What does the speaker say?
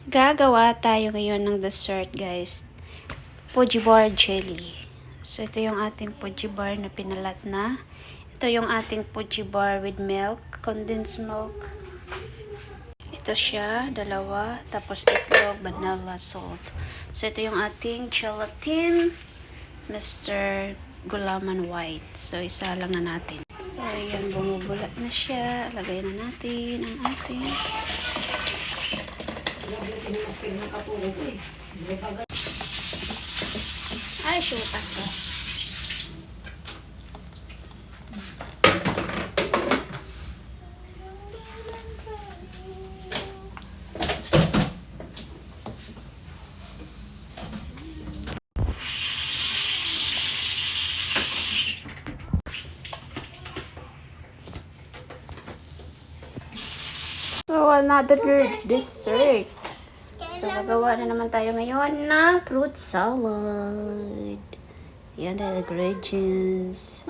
Gagawa tayo ngayon ng dessert, guys. Poji bar jelly. So, ito yung ating poji bar na pinalat na. Ito yung ating poji bar with milk, condensed milk. Ito siya, dalawa. Tapos itlog, vanilla, salt. So, ito yung ating gelatin, Mr. Gulaman White. So, isa lang na natin. So, ayan, bumubula na siya. Lagay na natin ang ating ay, syutak ko. So, another dessert. So, gagawa na naman tayo ngayon ng fruit salad. Yan ang ingredients.